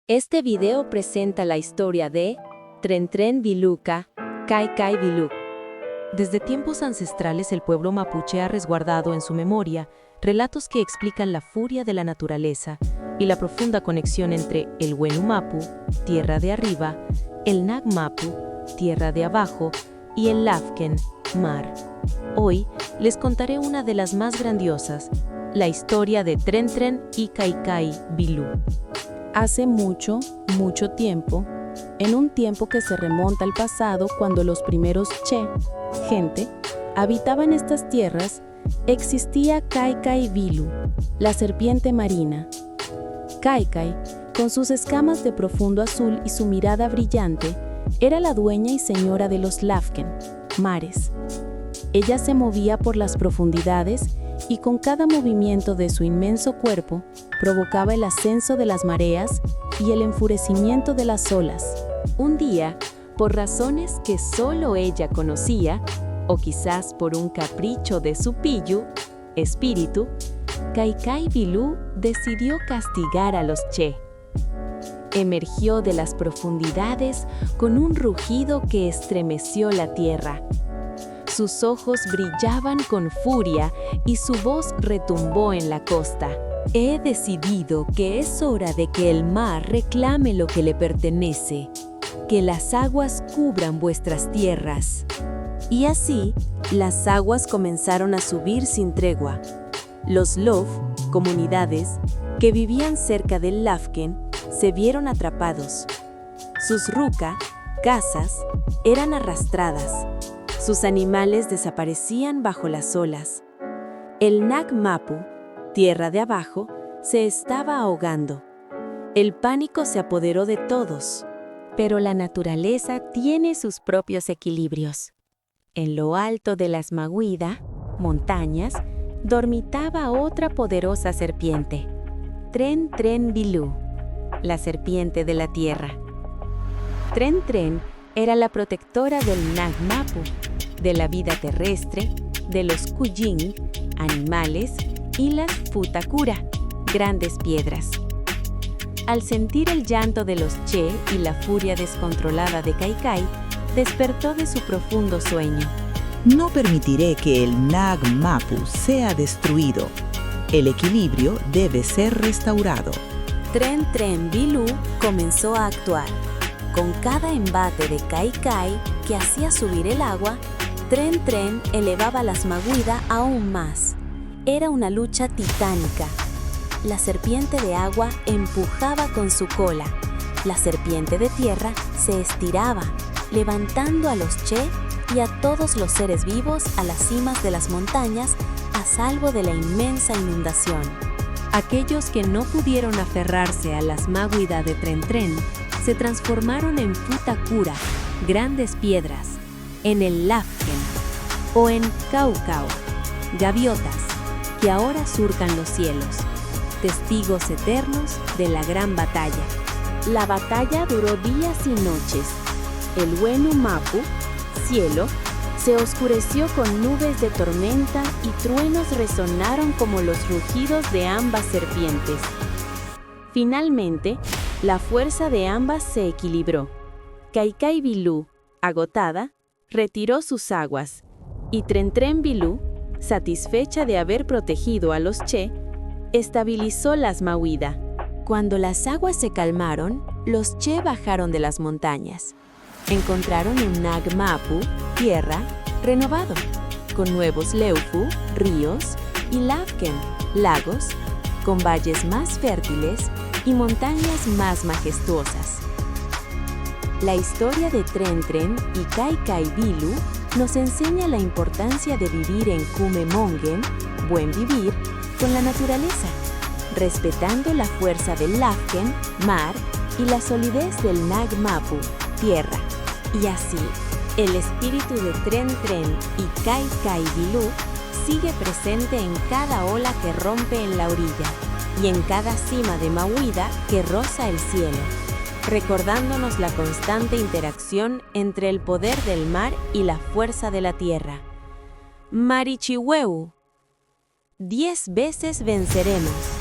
Este video presenta la historia de Tren Tren Viluca, Kai Kai Vilú. Desde tiempos ancestrales el pueblo mapuche ha resguardado en su memoria relatos que explican la furia de la naturaleza y la profunda conexión entre el Wenu Mapu, tierra de arriba, el Nag Mapu, tierra de abajo, y el Lafken, mar. Hoy les contaré una de las más grandiosas, la historia de Tren Tren y Kai Kai Vilú. Hace mucho, mucho tiempo, en un tiempo que se remonta al pasado cuando los primeros Che, gente, habitaban estas tierras, existía Kai Kai Vilú, la serpiente marina. Kai Kai, con sus escamas de profundo azul y su mirada brillante, era la dueña y señora de los Lafken, mares. Ella se movía por las profundidades y con cada movimiento de su inmenso cuerpo provocaba el ascenso de las mareas y el enfurecimiento de las olas. Un día, por razones que solo ella conocía, o quizás por un capricho de su pillu, espíritu, Kai Kai Vilú decidió castigar a los Che. Emergió de las profundidades con un rugido que estremeció la tierra. Sus ojos brillaban con furia y su voz retumbó en la costa. He decidido que es hora de que el mar reclame lo que le pertenece, que las aguas cubran vuestras tierras. Y así, las aguas comenzaron a subir sin tregua. Los Lof, comunidades, que vivían cerca del Lafken, se vieron atrapados. Sus Ruka, casas, eran arrastradas. Sus animales desaparecían bajo las olas. El Nag Mapu, tierra de abajo, se estaba ahogando. El pánico se apoderó de todos. Pero la naturaleza tiene sus propios equilibrios. En lo alto de las Maguida, montañas, dormitaba otra poderosa serpiente, Tren Tren Vilú, la serpiente de la tierra. Tren Tren era la protectora del Nag Mapu, de la vida terrestre, de los Kuyin, animales, y las Futakura, grandes piedras. Al sentir el llanto de los Che y la furia descontrolada de Kai Kai, despertó de su profundo sueño. No permitiré que el Nag Mapu sea destruido. El equilibrio debe ser restaurado. Tren Tren Vilú comenzó a actuar. Con cada embate de Kai Kai que hacía subir el agua, Tren Tren elevaba las Maguida aún más. Era una lucha titánica. La serpiente de agua empujaba con su cola. La serpiente de tierra se estiraba, levantando a los Che y a todos los seres vivos a las cimas de las montañas a salvo de la inmensa inundación. Aquellos que no pudieron aferrarse a las Maguida de Tren Tren se transformaron en Futakura, grandes piedras, en el Lafken o en Caucao, gaviotas, que ahora surcan los cielos, testigos eternos de la gran batalla. La batalla duró días y noches. El Wenu Mapu, cielo, se oscureció con nubes de tormenta y truenos resonaron como los rugidos de ambas serpientes. Finalmente, la fuerza de ambas se equilibró. Kai Kai Vilú, agotada, retiró sus aguas, y Tren Tren Vilú, satisfecha de haber protegido a los Che, estabilizó las Maguida. Cuando las aguas se calmaron, los Che bajaron de las montañas. Encontraron un Nag Mapu, tierra, renovado, con nuevos Leufu, ríos, y Lafken, lagos, con valles más fértiles y montañas más majestuosas. La historia de Tren Tren y Kai Kai Vilú nos enseña la importancia de vivir en Kumemongen, buen vivir, con la naturaleza, respetando la fuerza del Lafken, mar, y la solidez del Nag Mapu, tierra. Y así, el espíritu de Tren Tren y Kai Kai Vilú sigue presente en cada ola que rompe en la orilla y en cada cima de Maguida que roza el cielo, recordándonos la constante interacción entre el poder del mar y la fuerza de la tierra. Marichihueu, 10 veces venceremos.